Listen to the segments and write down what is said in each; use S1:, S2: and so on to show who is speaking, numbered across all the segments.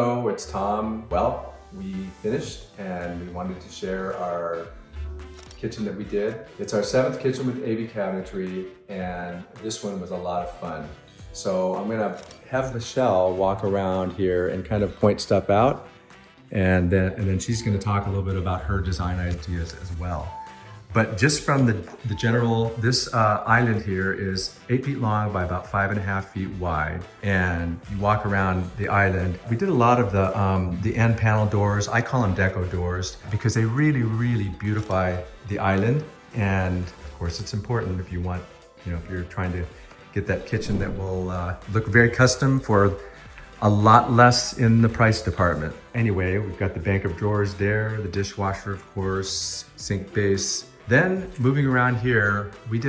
S1: Hello, it's Tom. Well, we finished and we wanted to share our kitchen that we did. It's our 7th kitchen with ABCabinetry, and this one was a lot of fun. So I'm gonna have Michelle walk around here and kind of point stuff out, and then she's gonna talk a little bit about her design ideas as well. But just from the general, this island here is 8 feet long by about 5.5 feet wide. And you walk around the island. We did a lot of the end panel doors. I call them deco doors because they really, really beautify the island. And of course, it's important if you want, if you're trying to get that kitchen that will look very custom for a lot less in the price department. Anyway, we've got the bank of drawers there, the dishwasher, of course, sink base. Then moving around here, we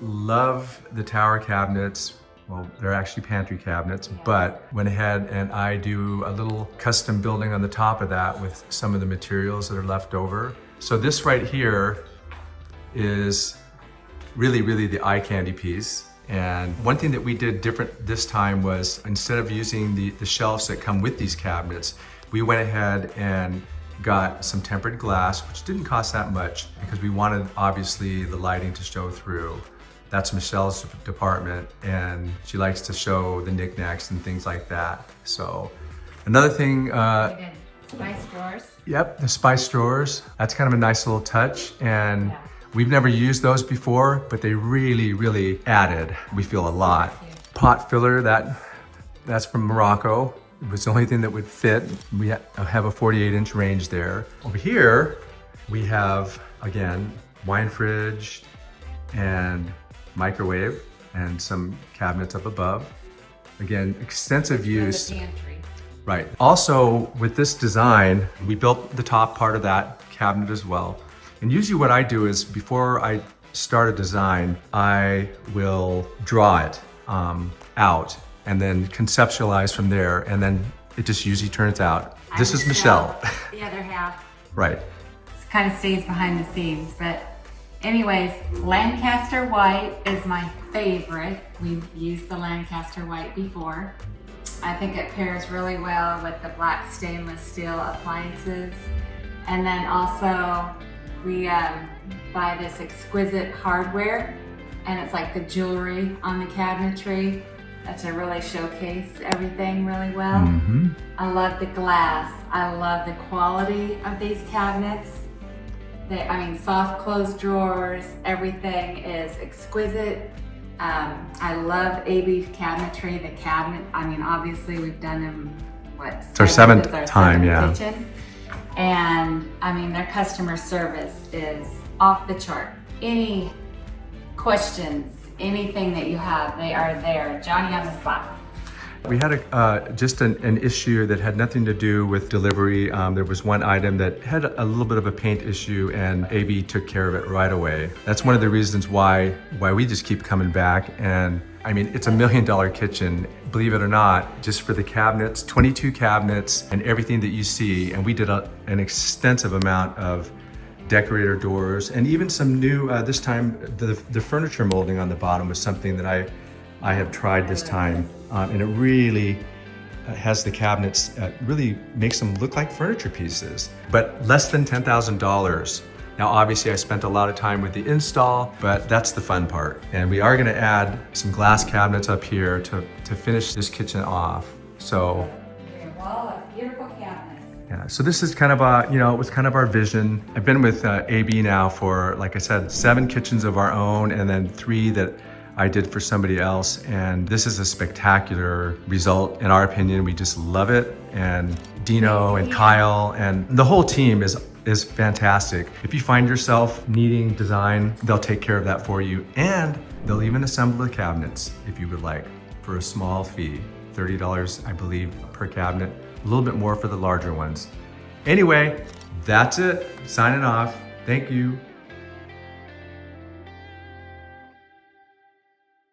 S1: love the tower cabinets. Well, they're actually pantry cabinets, but went ahead and I do a little custom building on the top of that with some of the materials that are left over. So this right here is really, really the eye candy piece. And one thing that we did different this time was, instead of using the shelves that come with these cabinets, we went ahead and got some tempered glass, which didn't cost that much because we wanted obviously the lighting to show through. That's Michelle's department, and she likes to show the knickknacks and things like that. So another thing,
S2: spice drawers.
S1: Yep, the spice drawers. That's kind of a nice little touch, and we've never used those before, but they really, really added, we feel, a lot. Pot filler, that's from Morocco. It was the only thing that would fit. We have a 48-inch range there. Over here, we have, again, wine fridge and microwave and some cabinets up above. Again, extensive use.
S2: Pantry.
S1: Right. Also, with this design, we built the top part of that cabinet as well. And usually what I do is, before I start a design, I will draw it out and then conceptualize from there, and then it just usually turns out. This is Michelle.
S2: The other half.
S1: Right.
S2: It kind of stays behind the scenes, but anyways, Lancaster white is my favorite. We've used the Lancaster white before. I think it pairs really well with the black stainless steel appliances. And then also, we buy this exquisite hardware, and it's like the jewelry on the cabinetry. That's to really showcase everything really well.
S1: Mm-hmm.
S2: I love the glass. I love the quality of these cabinets. Soft closed drawers, everything is exquisite. I love ABCabinetry, the cabinet. Obviously we've done them,
S1: It's our seventh time, yeah.
S2: Kitchen. And their customer service is off the chart. Any questions, anything that you have, they are there. Johnny on the spot.
S1: We had just an issue that had nothing to do with delivery. There was one item that had a little bit of a paint issue, and AB took care of it right away. That's one of the reasons why we just keep coming back. And it's $1 million kitchen, believe it or not, just for the cabinets, 22 cabinets and everything that you see. And we did an extensive amount of decorator doors, and even some new, this time, the furniture molding on the bottom was something that I have tried this time. And it really has the cabinets, really makes them look like furniture pieces, but less than $10,000. Now, obviously I spent a lot of time with the install, but that's the fun part. And we are gonna add some glass cabinets up here to finish this kitchen off. So.
S2: Wall of beautiful cabinets.
S1: Yeah, so this is kind of it was kind of our vision. I've been with AB now for, like I said, 7 kitchens of our own, and then 3 that I did for somebody else. And this is a spectacular result, in our opinion. We just love it. And Dino and Kyle and the whole team is fantastic. If you find yourself needing design, they'll take care of that for you. And they'll even assemble the cabinets if you would like, for a small fee, $30, I believe, per cabinet. A little bit more for the larger ones. Anyway, that's it. Signing off. Thank you.